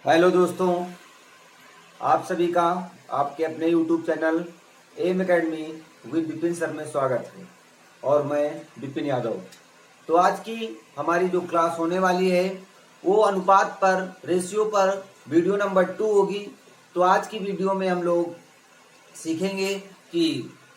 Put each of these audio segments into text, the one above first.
Hello दोस्तों, आप सभी का आपके अपने YouTube channel M academy with Vipin sir में स्वागत है। और मैं विपिन यादव। तो आज की हमारी जो क्लास होने वाली है वो अनुपात पर, रेशियो पर वीडियो नंबर 2 होगी। तो आज की वीडियो में हम लोग सीखेंगे कि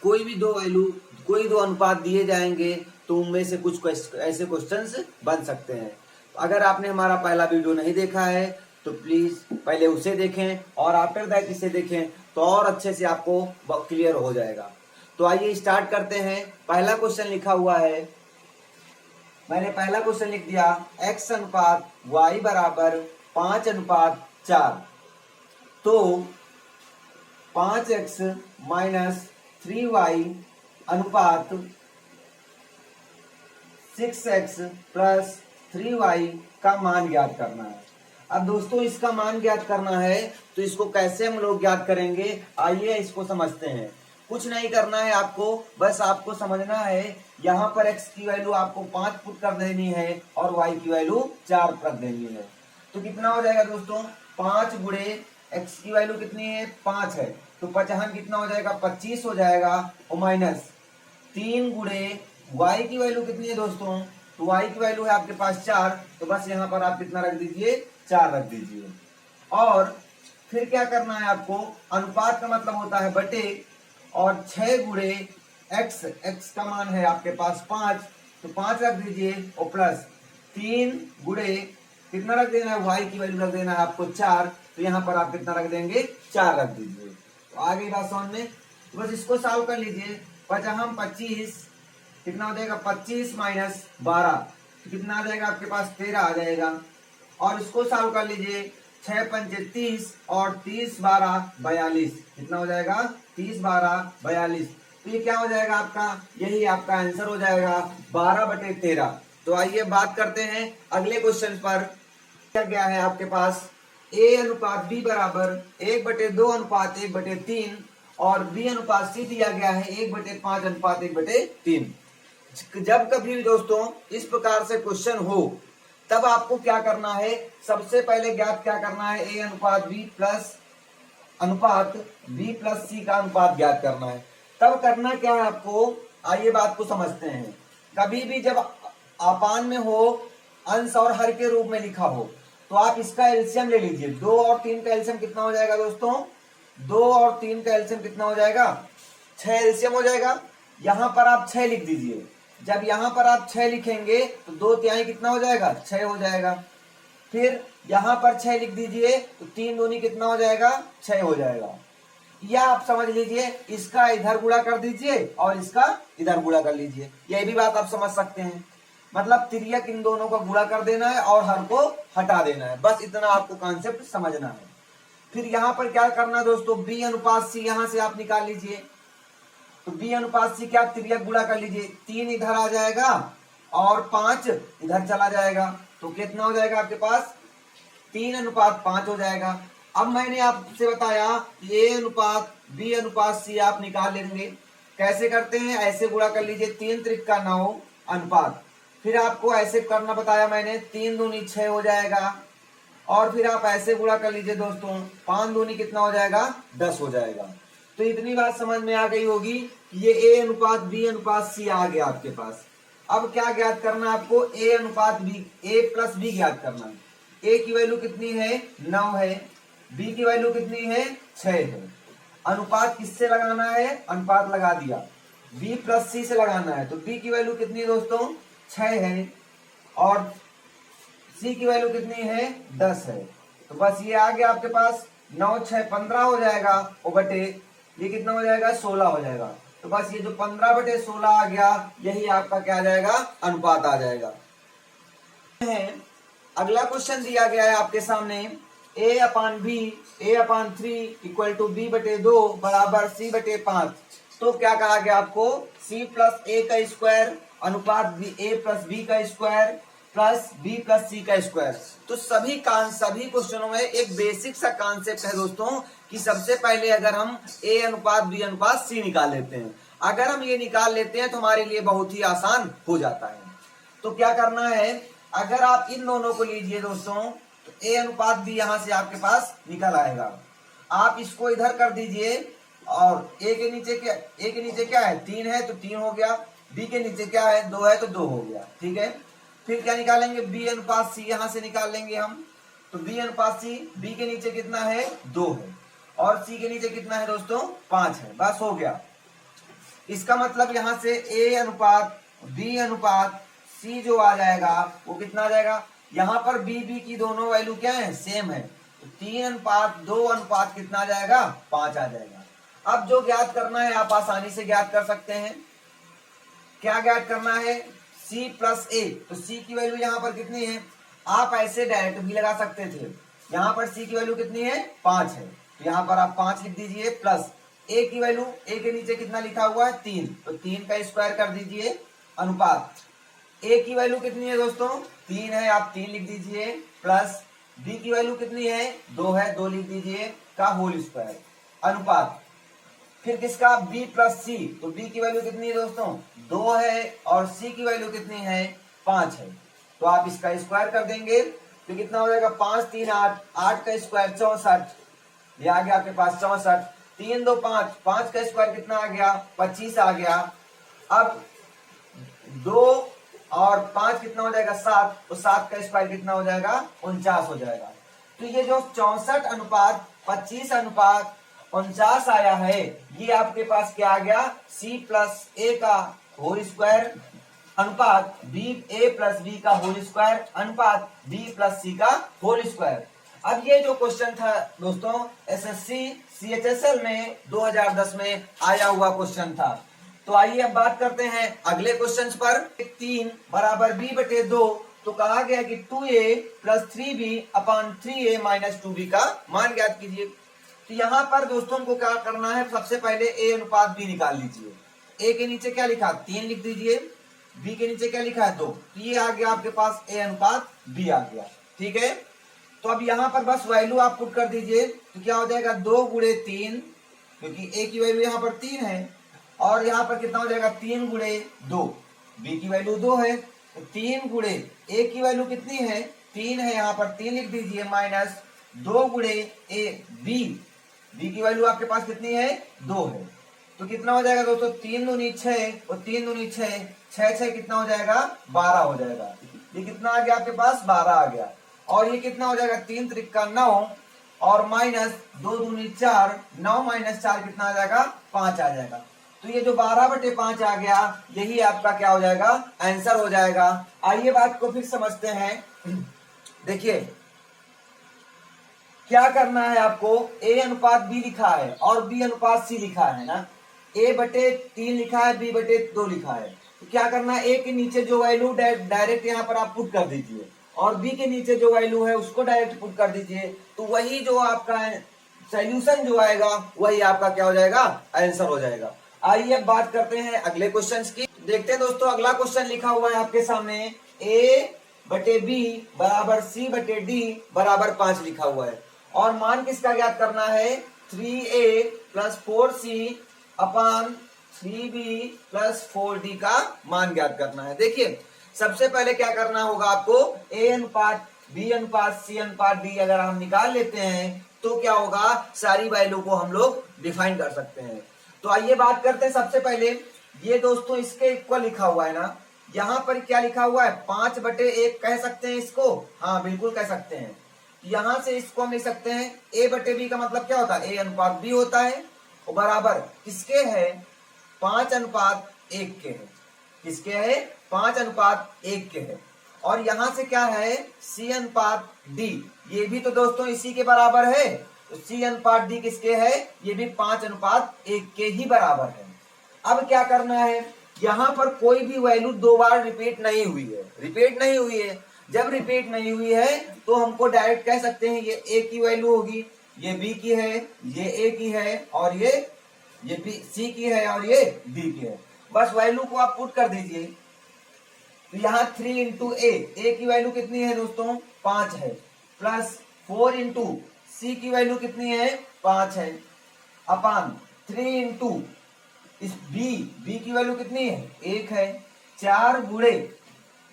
कोई भी दो वैल्यू, कोई दो अनुपात दिए जाएंगे तो उनमें से कुछ ऐसे क्वेश्चंस बन सकते हैं। अगर आपने हमारा पहला वीडियो नहीं देखा है तो प्लीज पहले उसे देखें और आफ्टर दैट इसे देखें तो और अच्छे से आपको क्लियर हो जाएगा। तो आइए स्टार्ट करते हैं। पहला क्वेश्चन लिखा हुआ है, मैंने पहला क्वेश्चन लिख दिया, x अनुपात y बराबर 5:4। तो 5x माइनस 3y अनुपात 6x प्लस 3y का मान ज्ञात करना है। अब दोस्तों इसका मान ज्ञात करना है तो इसको कैसे हम लोग ज्ञात करेंगे, आइए इसको समझते हैं। कुछ नहीं करना है आपको, बस आपको समझना है यहाँ पर x की वैल्यू आपको 5 पुट कर देनी है और y की वैल्यू 4 कर देनी है। तो कितना हो जाएगा दोस्तों, 5 गुणे x की वैल्यू कितनी है, 5 है, तो 5 कितना हो जाएगा, 25 हो जाएगा, और माइनस 3 गुणे y की वैल्यू कितनी है दोस्तों, तो y की वैल्यू है आपके पास 4, तो बस यहाँ पर आप कितना रख दीजिए, 4 रख दीजिए। और फिर क्या करना है आपको, अनुपात का मतलब होता है बटे, और 6 गुणे x का मान है आपके पास 5, तो 5 रख दीजिए, और प्लस 3 गुणे कितना रख देना है, y की वैल्यू रख देना है आपको 4, तो यहाँ पर आप कितना रख देंगे, 4 रख दीजिए। तो आ गई बात समझ में। तो बस इसको सॉल्व कर लीजिए। 25 कितना हो जाएगा, 25 माइनस 12 कितना आ जाएगा आपके पास, 13 आ जाएगा। और इसको सॉल्व कर लीजिए, 6 पंचे 30 और 30 12 42 कितना हो जाएगा, 30 12 42। तो ये क्या हो जाएगा आपका, यही आपका आंसर हो जाएगा 12/13। तो आइए बात करते हैं अगले क्वेश्चन पर। क्या गया है आपके पास, a अनुपात b बराबर 1/2 अनुपात 1/3 और b अनुपात c दिया गया है 1/5 अनुपात 1/3। जब कभी दोस्तों इस प्रकार से क्वेश्चन हो तब आपको क्या करना है, सबसे पहले ज्ञात क्या करना है, a अनुपात b प्लस c का अनुपात ज्ञात करना है। तब करना क्या है आपको, आइए बात को समझते हैं। कभी भी जब अपान में हो, अंश और हर के रूप में लिखा हो, तो आप इसका एलसीएम ले लीजिए। 2 और 3 का एलसीएम कितना हो जाएगा दोस्तों, 2 और 3 का एलसीएम कितना हो जाएगा, 6 एलसीएम हो जाएगा। यहां पर आप 6 लिख दीजिए। जब यहां पर आप 6 लिखेंगे तो 2 तिहाई कितना हो जाएगा, 6 हो जाएगा। फिर यहां पर 6 लिख दीजिए तो 3 दूनी कितना हो जाएगा, 6 हो जाएगा। या आप समझ लीजिए, इसका इधर गुणा कर दीजिए और इसका इधर गुणा कर लीजिए, यह भी बात आप समझ सकते हैं। मतलब तिर्यक इन दोनों का गुणा कर देना है और हर को हटा देना है, बस इतना आपको कॉन्सेप्ट समझना है। फिर यहां पर क्या करना है दोस्तों, b अनुपात c यहां से आप निकाल लीजिए। तो b अनुपात c क्या, तिर्यक गुणा कर लीजिए, 3 इधर आ जाएगा और 5 इधर चला जाएगा, तो कितना हो जाएगा आपके पास, 3:5 हो जाएगा। अब मैंने आपसे बताया a अनुपात b अनुपात c आप निकाल लेंगे। कैसे करते हैं, ऐसे गुणा कर लीजिए, 3 त्रिक का 9 अनुपात, फिर आपको ऐसे करना बताया मैंने, 3 दूनी 6 हो जाएगा। और फिर आप ऐसे गुणा कर लीजिए दोस्तों, 5 दूनी कितना हो जाएगा, 10 हो जाएगा। तो इतनी बात समझ में आ गई होगी कि ये a अनुपात b अनुपात c आ गया आपके पास। अब क्या ज्ञात करना है आपको, a अनुपात b, a प्लस b ज्ञात करना है। a की वैल्यू कितनी है, 9 है, b की वैल्यू कितनी है, 6 है। अनुपात किससे लगाना है, अनुपात लगा दिया, b प्लस c से लगाना है। तो b की वैल्यू कितनी है दोस्तों, 6 है, और c की वैल्यू कितनी है, 10 है। तो बस ये आ गया आपके पास, 9 6 15 हो जाएगा, और बटे ये कितना हो जाएगा, 16 हो जाएगा। तो बस ये जो 15/16 आ गया, यही आपका क्या आ जाएगा, अनुपात आ जाएगा। अगला क्वेश्चन दिया गया है आपके सामने, a/3 इक्वल टू b/2 बराबर c/5। तो क्या कहा गया आपको, c प्लस a का स्क्वायर अनुपात a प्लस b का square plus b plus c का स्क्वायर। तो सभी क्वेश्चनों में एक बेसिक सा कॉन्सेप्ट है दोस्तों कि सबसे पहले अगर हम a अनुपात b अनुपात c निकाल लेते हैं, अगर हम ये निकाल लेते हैं तो हमारे लिए बहुत ही आसान हो जाता है। तो क्या करना है, अगर आप इन दोनों को लीजिए दोस्तों, तो A अनुपात B यहां से आपके पास निकल आएगा। आप इसको इधर कर दीजिए और A के नीचे क्या है 3 है तो 3 हो गया, B के नीचे क्या है 2 है तो 2 हो गया। ठीक है, फिर क्या निकालेंगे B अनुपात C यहां से निकाल लेंगे हम। तो B अनुपात C, B के नीचे कितना है 2 है और C के नीचे कितना है दोस्तों 5 है। बस हो गया। इसका मतलब यहां से A अनुपात B अनुपात C जो आ जाएगा वो कितना आ जाएगा, यहां पर B की दोनों वैल्यू क्या है सेम है, तो 3 अनुपात 2 अनुपात कितना आ जाएगा 5 आ जाएगा। अब जो ज्ञात करना है आप आसानी से ज्ञात कर सकते हैं। क्या ज्ञात करना है C प्लस A, तो C की वैल्यू यहां पर कितनी है, आप ऐसे डायरेक्ट भी लगा सकते थे। यहां पर C की वैल्यू कितनी है 5 है, तो यहां पर आप 5 लिख दीजिए प्लस A की वैल्यू, A के नीचे कितना लिखा हुआ है 3, तो 3 का स्क्वायर कर दीजिए अनुपात A की वैल्यू कितनी है दोस्तों 3 है, आप 3 लिख दीजिए प्लस B की वैल्यू कितनी है 2 है, 2 लिख दीजिए का होल स्क्वायर अनुपात फिर किसका B प्लस C, तो B की वैल्यू कितनी है दोस्तों 2 है और C की वैल्यू कितनी है 5 है, तो आप इसका स्क्वायर कर देंगे तो कितना हो जाएगा 5 3 8, 8 का स्क्वायर 64, ये आ गया आपके पास 64, 3 2 5, 5 का स्क्वायर कितना आ गया 25 आ गया। अब 2 और 5 कितना हो जाएगा 7, तो 7 का स्क्वायर कितना हो जाएगा 49 हो जाएगा। तो ये जो 64 अनुपात 25 अनुपात 49 आया है, ये आपके पास क्या आ गया C प्लस A का होल स्क्वायर अनुपात A प्लस B का होल स्क्वायर अनुपात B प्लस C का होल स्क्वायर। अब ये जो क्वेश्चन था दोस्तों SSC CHSL में 2010 में आया हुआ क्वेश्चन था। तो आइए अब बात करते हैं अगले क्वेश्चन पर। 3 बराबर B बटे 2, तो कहा गया कि 2A plus 3B upon 3A minus 2B का मान ज्ञात कीजिए। तो यहाँ पर दोस्तों को क्या करना है, सबसे पहले A अनुपात B निकाल लीजिए। A के नीचे क्या लिखा 3 लिख दीजिए, B के नीचे क्या लिखा है 2, तो ये आ गया आपके पास A अनुपात B आ गया। ठीक है, तो अब यहाँ पर बस वैल्यू आप पुट कर दीजिए, तो क्या हो जाएगा 2 गुणे 3, क्योंकि A की वैल्यू यहाँ पर 3 है और यहाँ पर कितना हो जाएगा 3 गुणे 2, B की वैल्यू 2 है, तो 3 गुणे A की वैल्यू कितनी है 3 है, यहाँ पर 3 लिख दीजिए माइनस 2 गुणे A B की वैल्यू आपके पास कितनी है 2 है, तो कितना हो जाएगा दोस्तों 3 दूनी 6 और 3 दूनी 6, 6 कितना हो जाएगा 12 हो जाएगा। ये कितना आ गया आपके पास 12 आ गया और ये कितना हो जाएगा 3 त्रिका 9 और माइनस 2 दूनी 4, 9 माइनस 4 कितना आ जाएगा 5 आ जाएगा। तो ये जो 12 बटे 5 आ गया यही आपका क्या हो जाएगा आंसर हो जाएगा। आइए बात को फिर समझते हैं। देखिए क्या करना है आपको, A अनुपात B लिखा है और B अनुपात C लिखा है ना, A बटे 3 लिखा है B बटे 2 लिखा है, तो क्या करना है A के नीचे जो वैल्यू डायरेक्ट यहाँ पर आप पुट कर दीजिए और B के नीचे जो वैल्यू है उसको डायरेक्ट पुट कर दीजिए, तो वही जो आपका सॉल्यूशन जो आएगा वही आपका क्या हो जाएगा आंसर हो जाएगा। आइए अब बात करते हैं अगले क्वेश्चन की। देखते हैं दोस्तों अगला क्वेश्चन लिखा हुआ है आपके सामने, A बटे B बराबर C बटे D बराबर 5 लिखा हुआ है और मान किसका ज्ञात करना है 3A प्लस 4C अपान 3B प्लस 4D का मान ज्ञात करना है। देखिए सबसे पहले क्या करना होगा आपको, A अनुपात B अनुपात C अनुपात D अगर हम निकाल लेते हैं तो क्या होगा, सारी वैल्यू को हम लोग डिफाइन कर सकते हैं। तो आइए बात करते हैं। सबसे पहले ये दोस्तों इसके इक्वल लिखा हुआ है ना, यहाँ पर क्या लिखा हुआ है 5 बटे 1 कह सकते हैं इसको, हाँ बिल्कुल कह सकते हैं। यहां से इसको हम लिख सकते हैं A बटे B का मतलब क्या होता है A अनुपात B होता है और बराबर किसके है 5 अनुपात 1 के है, किसके है 5 अनुपात 1 के है। और यहां से क्या है C अनुपात D, ये भी तो दोस्तों इसी के बराबर है, तो C अनुपात D किसके है, ये भी 5 अनुपात 1 के ही बराबर है। अब क्या करना है, यहां पर कोई भी वैल्यू 2 बार रिपीट नहीं हुई है, जब रिपीट नहीं हुई है तो हमको डायरेक्ट कह सकते हैं ये A की वैल्यू होगी, ये B की है, ये A की है और ये C की है और ये D की है। बस वैल्यू को आप पुट कर दीजिए, तो यहाँ 3 इंटू A की वैल्यू कितनी है दोस्तों 5 है, प्लस 4 इंटू C की वैल्यू कितनी है 5 है, अपान 3 इंटू इस B की वैल्यू कितनी है 1 है, 4 गुणे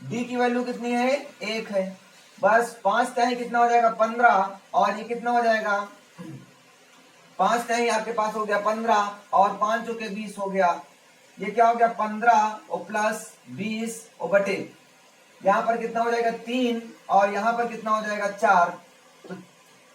D की वैल्यू कितनी है 1 है, बस 5 तिहाई कितना हो जाएगा 15, और ये कितना हो जाएगा 5 तिहाई आपके पास हो गया 15, और 5 चौके 20 हो गया। ये क्या हो गया 15 और प्लस 20 और बटे यहाँ पर कितना हो जाएगा 3, और यहाँ पर कितना हो जाएगा 4, तो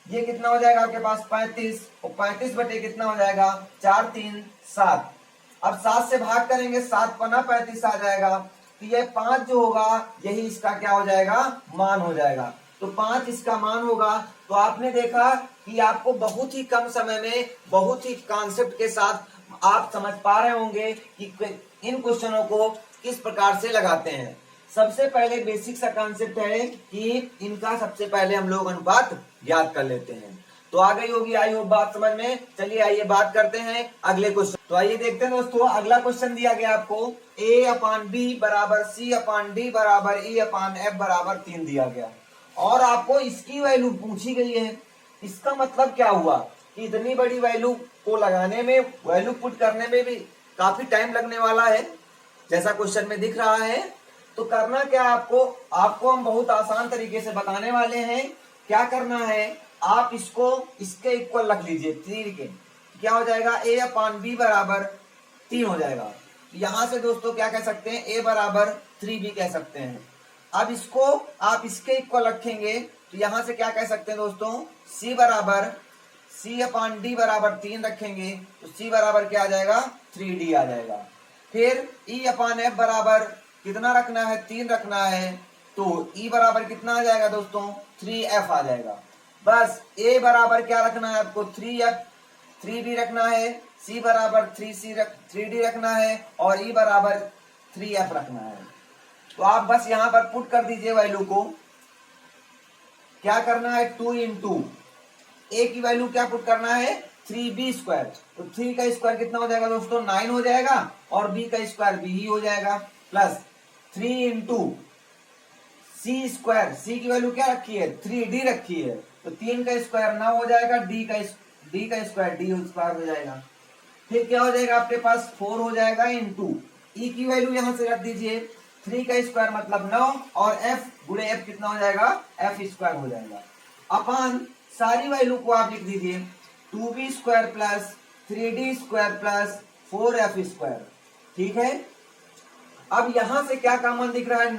ये कितना हो जाएगा आपके पास 35, और 35 बटे कितना हो जाएगा 4 3 7। अब 7 से भाग करेंगे, 7 पन्ना 35 आ जाएगा, तो ये 5 जो होगा यही इसका क्या हो जाएगा मान हो जाएगा। तो 5 इसका मान होगा। तो आपने देखा कि आपको बहुत ही कम समय में बहुत ही कॉन्सेप्ट के साथ आप समझ पा रहे होंगे कि इन क्वेश्चनों को किस प्रकार से लगाते हैं। सबसे पहले बेसिक सा कॉन्सेप्ट है कि इनका सबसे पहले हम लोग अनुपात याद कर लेते हैं। तो आ गई होगी आई होप बात समझ में। चलिए आइए बात करते हैं अगले क्वेश्चन। तो आइए देखते हैं दोस्तों, अगला क्वेश्चन दिया गया आपको a/b बराबर c/d बराबर e/f बराबर 3 दिया गया, और आपको इसकी वैल्यू पूछी गई है। इसका मतलब क्या हुआ कि इतनी बड़ी वैल्यू को लगाने में, वैल्यू पुट करने में भी काफी टाइम लगने वाला है, जैसा क्वेश्चन में दिख रहा है। तो करना क्या आपको हम बहुत आसान तरीके से बताने वाले हैं। क्या करना है, आप इसको इसके इक्वल रख लीजिए 3 के, क्या हो जाएगा a/b बराबर 3 हो जाएगा। यहां से दोस्तों क्या कह सकते हैं, a बराबर 3 भी कह सकते हैं। अब इसको आप इसके इक्वल रखेंगे तो यहां से क्या कह सकते हैं दोस्तों, c/d बराबर 3 रखेंगे तो c बराबर क्या आ जाएगा 3d आ जाएगा। फिर e/f बराबर कितना रखना है, 3 रखना है, तो e बराबर कितना आ जाएगा दोस्तों 3f आ जाएगा। बस a बराबर क्या रखना है आपको 3f, 3b रखना है, c बराबर 3d रखना है, और e बराबर 3f रखना है। तो आप बस यहां पर पुट कर दीजिए वैल्यू को। क्या करना है 2 इंटू a की वैल्यू क्या पुट करना है 3b स्क्वायर, तो 3 का स्क्वायर कितना हो जाएगा दोस्तों 9 हो जाएगा, और b का स्क्वायर b ही हो जाएगा, plus 3 into c square, c की वैल्यू क्या रखी है 3d रखी है, तो 3 का स्क्वायर 9 हो जाएगा, d का स्क्वायर d स्क्वायर हो जाएगा। फिर क्या हो जाएगा आपके पास 4 हो जाएगा इंटू e की वैल्यू यहां से रख दीजिए, 3 का स्क्वायर मतलब 9, और f गुणे f कितना हो जाएगा f स्क्वायर हो जाएगा। अपान सारी वैल्यू को आप लिख दीजिए 2b square plus 3d square plus 4f square. ठीक है, अब यहां से क्या कॉमन दिख रहा है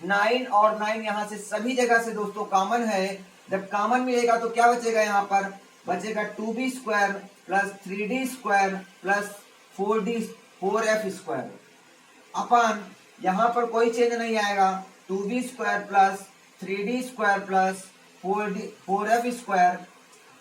9 और 9 यहां से सभी जगह से दोस्तों कॉमन है। जब कॉमन मिलेगा तो क्या बचेगा, यहाँ पर बचेगा 2b square plus 3d square plus 4f square. अपन यहां पर कोई चेंज नहीं आएगा, 2b square plus 3d square plus 4f square.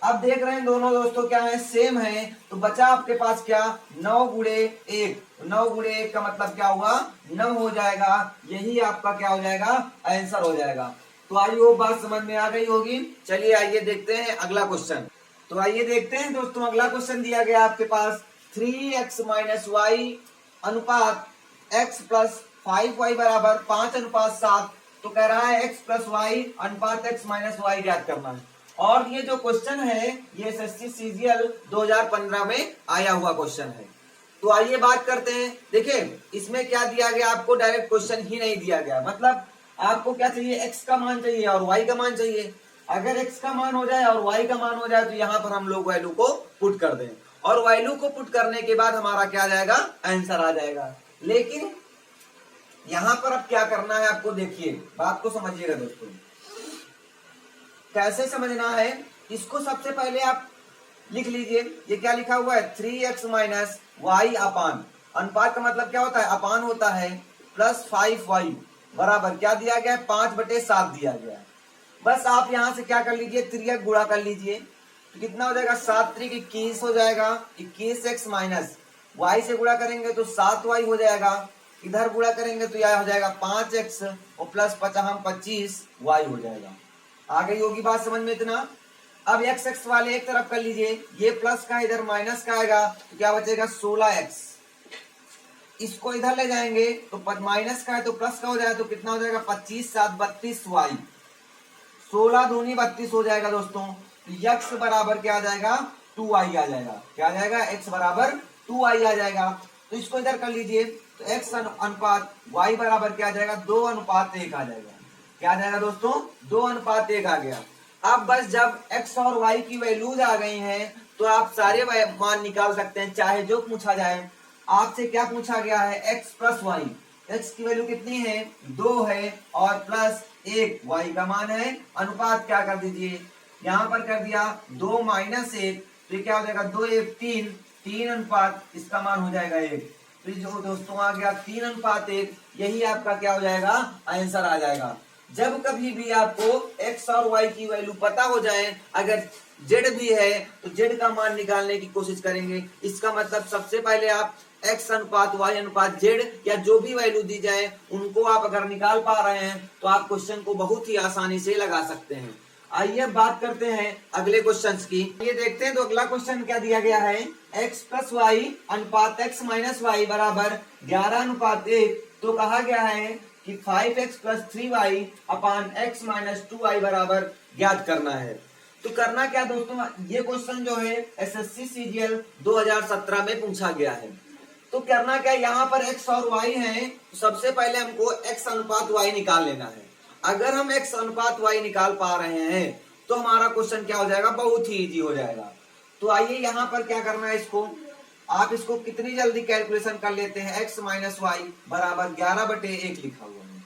अब देख रहे हैं दोनों दोस्तों क्या है सेम है, तो बचा आपके पास क्या 9 गुणे 1, 9 गुणे 1 का मतलब क्या हुआ 9 हो जाएगा। यही आपका क्या हो जाएगा आंसर हो जाएगा। तो आइए वो बात समझ में आ गई होगी। चलिए आइए देखते हैं अगला क्वेश्चन। तो आइए देखते हैं दोस्तों अगला क्वेश्चन दिया गया आपके पास 3x माइनस वाई अनुपात x प्लस 5y बराबर 5:7। तो कह रहा है x प्लस वाई अनुपात x माइनस वाई ज्ञात करना है। और ये जो क्वेश्चन है ये एसएससी सीजीएल 2015 में आया हुआ क्वेश्चन है। तो आइए बात करते हैं। देखिए इसमें क्या दिया गया, आपको डायरेक्ट क्वेश्चन ही नहीं दिया गया, मतलब आपको क्या चाहिए x का मान चाहिए और y का मान चाहिए। अगर x का मान हो जाए और y का मान हो जाए तो यहाँ पर हम लोग वैल्यू को पुट कर दें, और वैल्यू को पुट करने के बाद हमारा क्या आ जाएगा आंसर आ जाएगा। लेकिन यहां पर अब क्या करना है आपको, देखिए बात को समझिएगा दोस्तों। कैसे समझना है इसको, सबसे पहले आप लिख लीजिए ये क्या लिखा हुआ है 3x माइनस वाई अपान, अनुपात का मतलब क्या होता है अपान होता है, प्लस 5y बराबर क्या दिया गया है 5/7 दिया गया है। बस आप यहां से क्या कर लीजिए 3x गुणा कर लीजिए, तो कितना हो जाएगा 7 3 21 हो जाएगा, 21x माइनस y से गुणा करेंगे तो 7y हो जाएगा, इधर गुणा करेंगे तो यह हो जाएगा 5x और प्लस 25y हो जाएगा। आ गई होगी बात समझ में इतना। अब x वाले एक तरफ कर लीजिए, ये प्लस का इधर माइनस का आएगा तो क्या बचेगा 16x, इसको इधर ले जाएंगे तो माइनस का है तो प्लस का हो जाएगा, तो कितना हो जाएगा 25 7 32y, 16 दूनी 32 हो जाएगा दोस्तों। तो x बराबर क्या आ जाएगा 2y आ जाएगा, क्या आ जाएगा x बराबर 2y आ जाएगा। तो इसको इधर कर लीजिए तो x अनुपात y बराबर क्या आ जाएगा 2:1 आ जाएगा। क्या आ जाएगा दोस्तों, 2:1 आ गया। अब बस जब x और y की वैल्यूज आ गई हैं तो आप सारे मान निकाल सकते हैं, चाहे जो पूछा जाए। आपसे क्या पूछा गया है, x प्लस वाई, x की वैल्यू कितनी है, 2 है, और प्लस 1 y का मान है, अनुपात क्या कर दीजिए, यहां पर कर दिया 2 माइनस 1, तो क्या हो जाएगा, 2 1 3, 3 अनुपात इसका मान हो जाएगा 1। तो जो दोस्तों आ गया 3:1, यही आपका क्या हो जाएगा, आंसर आ जाएगा। जब कभी भी आपको x और y की वैल्यू पता हो जाए, अगर z भी है तो z का मान निकालने की कोशिश करेंगे। इसका मतलब सबसे पहले आप x अनुपात y अनुपात z या जो भी वैल्यू दी जाए उनको आप अगर निकाल पा रहे हैं तो आप क्वेश्चन को बहुत ही आसानी से लगा सकते हैं। आइए बात करते हैं अगले क्वेश्चन की। ये देखते हैं तो अगला क्वेश्चन क्या दिया गया है, x प्लस वाई अनुपात x माइनस वाई बराबर 11:1। तो कहा गया है कि 5x प्लस 3y अपान x माइनस 2y बराबर ज्ञात करना है। तो करना क्या दोस्तों, ये क्वेश्चन जो है SSC CGL 2017 में पूछा गया है। तो करना क्या, यहाँ पर x और y है, तो सबसे पहले हमको x अनुपात y निकाल लेना है। अगर हम x अनुपात y निकाल पा रहे हैं तो हमारा क्वेश्चन क्या हो जाएगा, बहुत ही इजी हो जाएगा। तो आइए यहाँ पर क्या करना है, इसको आप इसको कितनी जल्दी कैलकुलेशन कर लेते हैं, x माइनस वाई बराबर 11/1 लिखा हुआ है,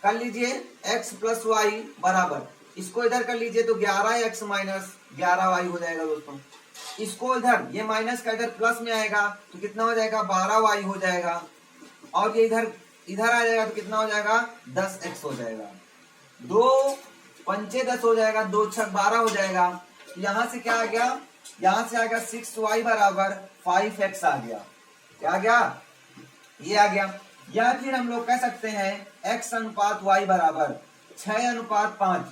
कर लीजिए x प्लस वाई बराबर, इसको इधर कर लीजिए तो 11x माइनस 11y हो जाएगा दोस्तों। इसको इधर ये माइनस का इधर प्लस में आएगा तो कितना हो जाएगा, 12y हो जाएगा, और ये इधर इधर आ जाएगा तो कितना हो जाएगा, 10x हो जाएगा। 2 पंचे 10 हो जाएगा, 2 6 12 हो जाएगा। यहां से क्या आ गया, यहां से आ गया 6y बराबर 5x आ गया। क्या आ गया, ये आ गया। या फिर हम लोग कह सकते हैं x अनुपात y बराबर 6:5।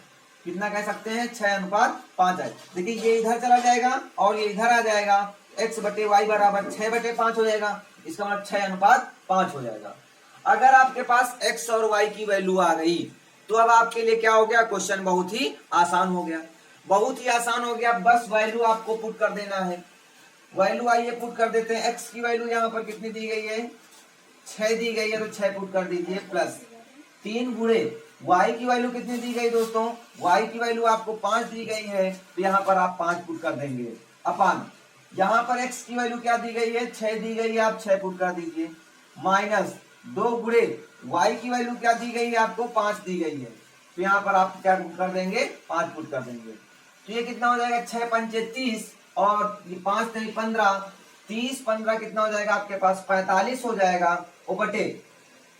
कितना कह सकते हैं, 6:5 है। देखिए ये इधर चला जाएगा और ये इधर आ जाएगा, x बटे वाई बराबर 6/5 हो जाएगा, इसका मतलब 6:5 हो जाएगा। अगर आपके पास x और y की वैल्यू आ गई तो अब आपके लिए क्या हो गया, क्वेश्चन बहुत ही आसान हो गया, बहुत ही आसान हो गया। बस वैल्यू आपको पुट कर देना है। वैल्यू आइए पुट कर देते हैं। x की वैल्यू यहाँ पर कितनी दी गई है, 6 दी गई है, तो 6 पुट कर दीजिए, प्लस 3 गुणे y की वैल्यू कितनी दी गई दोस्तों, y की वैल्यू आपको 5 दी गई है, तो यहाँ पर आप 5 पुट कर देंगे, अपान यहाँ पर x की वैल्यू क्या दी गई है, 6 दी गई है, आप 6 पुट कर दीजिए, माइनस 2 गुणे y की वैल्यू क्या दी गई है, आपको 5 दी गई है, तो यहाँ पर आप क्या पुट कर देंगे, 5 पुट कर देंगे। तो ये कितना हो जाएगा, 6 पंचे 30 और ये 5 3 15, 30 15 कितना हो जाएगा आपके पास, 45 हो जाएगा, और बटे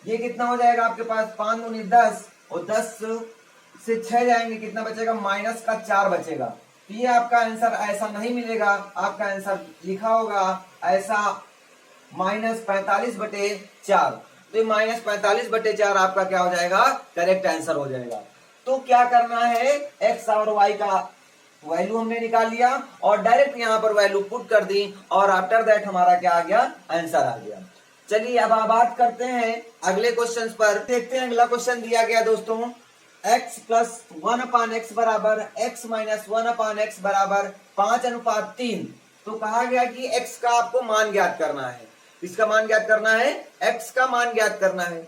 ये कितना हो जाएगा आपके पास, 5 दूनी 10, और 10 से 6 जाएंगे, कितना बचेगा, माइनस का 4 बचेगा। तो ये आपका आंसर ऐसा नहीं मिलेगा, आपका आंसर लिखा होगा ऐसा -45/4। तो -45/4 आपका क्या हो जाएगा, करेक्ट आंसर हो जाएगा। तो क्या करना है, एक्स और वाई का वैल्यू हमने निकाल लिया और डायरेक्ट यहाँ पर वैल्यू पुट कर दी, और आफ्टर दैट हमारा क्या आ गया, आंसर आ गया। चलिए अब आप बात करते हैं अगले क्वेश्चन पर। देखते हैं अगला क्वेश्चन दिया गया दोस्तों, x प्लस 1/x बराबर x माइनस 1/x बराबर 5:3। तो कहा गया कि x का आपको मान ज्ञात करना है। इसका मान ज्ञात करना है, x का मान ज्ञात करना है।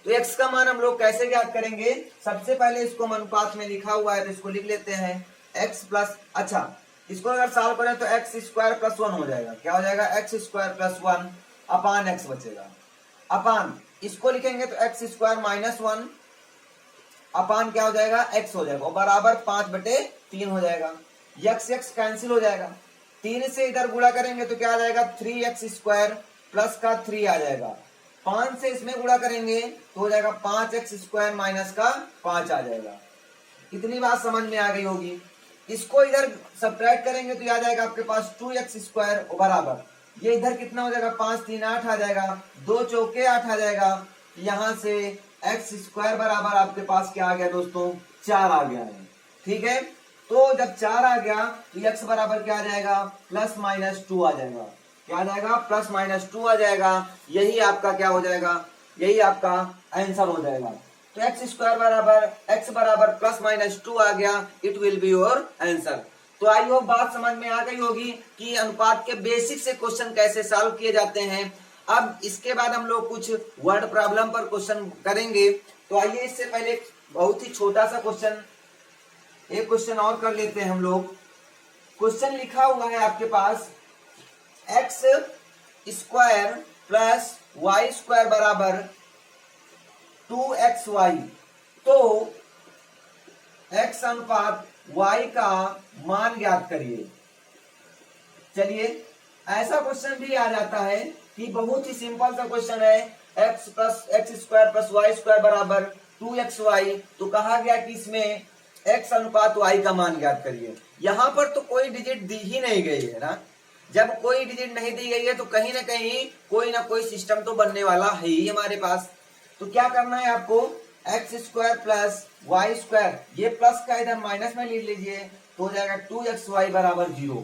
तो x का मान हम लोग कैसे ज्ञात करेंगे, सबसे पहले इसको अनुपात में लिखा हुआ है तो इसको लिख लेते हैं x प्लस, अच्छा इसको अगर सॉल्व करें तो x स्क्वायर प्लस 1 हो जाएगा। क्या हो जाएगा, x स्क्वायर प्लस 1 अपान x बचेगा, अपान इसको लिखेंगे तो x स्क्वायर माइनस 1 अपान क्या हो जाएगा, x हो जाएगा, और बराबर 5/3 हो जाएगा। x x कैंसिल हो जाएगा, 3 से इधर गुणा करेंगे तो क्या आ जाएगा, 3x स्क्वायर प्लस का 3 आ जाएगा। 5 से इसमें गुणा करेंगे तो हो जाएगा 5x स्क्वायर माइनस का 5 आ जाएगा। इतनी बात समझ में आ गई होगी। इसको इधर सब्ट्रैक्ट करेंगे तो आ जाएगा आपके पास 2x स्क्वायर बराबर, ये इधर कितना हो जाएगा, 5 3 8 आ जाएगा, 2 चौके 8 आ जाएगा। यहां से x स्क्वायर बराबर आपके पास क्या आ गया दोस्तों, 4 आ गया है। ठीक है, तो जब 4 आ गया तो x बराबर क्या आ जाएगा, +-2 आ जाएगा। क्या आ जाएगा, +-2 आ जाएगा। यही आपका क्या हो जाएगा, यही आपका आंसर हो जाएगा। तो x स्क्वायर बराबर x बराबर +-2 आ गया, it will be your answer. तो आई होप बात समझ में आ गई होगी कि अनुपात के बेसिक से क्वेश्चन कैसे सॉल्व किए जाते हैं। अब इसके बाद हम लोग कुछ वर्ड प्रॉब्लम पर क्वेश्चन करेंगे। तो आइए इससे पहले बहुत ही छोटा सा क्वेश्चन, एक क्वेश्चन और कर लेते हैं हम लोग। क्वेश्चन लिखा हुआ है आपके पास X square plus Y square बराबर 2xy। तो x अनुपात y का मान ज्ञात करिए। चलिए, ऐसा क्वेश्चन भी आ जाता है कि बहुत ही सिंपल सा क्वेश्चन है, X square plus Y square बराबर 2xy। तो कहा गया कि इसमें x अनुपात y का मान ज्ञात करिए। यहां पर तो कोई डिजिट दी ही नहीं गई है ना। जब कोई डिजिट नहीं दी गई है तो कहीं ना कोई सिस्टम तो बनने वाला है ही हमारे पास। तो क्या करना है आपको, X square plus Y square, ये प्लस का इधर माइनस में ले लीजिए तो हो जाएगा 2xy बराबर 0।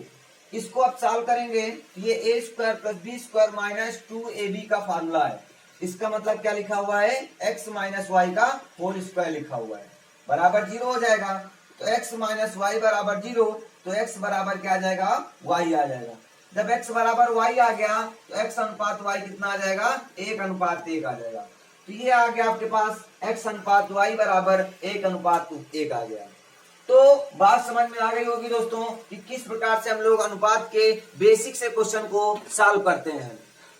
इसको आप सॉल्व करेंगे तो ये A square plus B square minus 2ab का फार्मूला है। इसका मतलब क्या लिखा हुआ है, x माइनस वाई का होल स्क्वायर लिखा हुआ है, बराबर 0 हो जाएगा। तो x माइनस वाई बराबर 0, तो x बराबर क्या आ जाएगा, y आ जाएगा। जब x बराबर y आ गया तो x अनुपात y कितना आ जाएगा, 1:1 आ जाएगा। तो ये आ गया आपके पास x अनुपात y बराबर 1:1 आ गया। तो बात समझ में आ गई होगी दोस्तों कि किस प्रकार से हम लोग अनुपात के बेसिक से क्वेश्चन को सॉल्व करते हैं।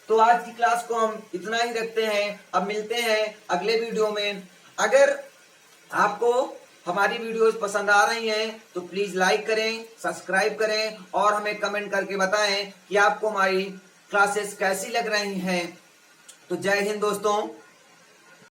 तो आज की क्लास को हम इतना ही रखते हैं। अब मिलते हैं अगले वीडियो में। अगर आपको हमारी वीडियोस पसंद आ रही हैं तो प्लीज लाइक करें, सब्सक्राइब करें और हमें कमेंट करके बताएं कि आपको हमारी क्लासेस कैसी लग रही हैं। तो जय हिंद दोस्तों।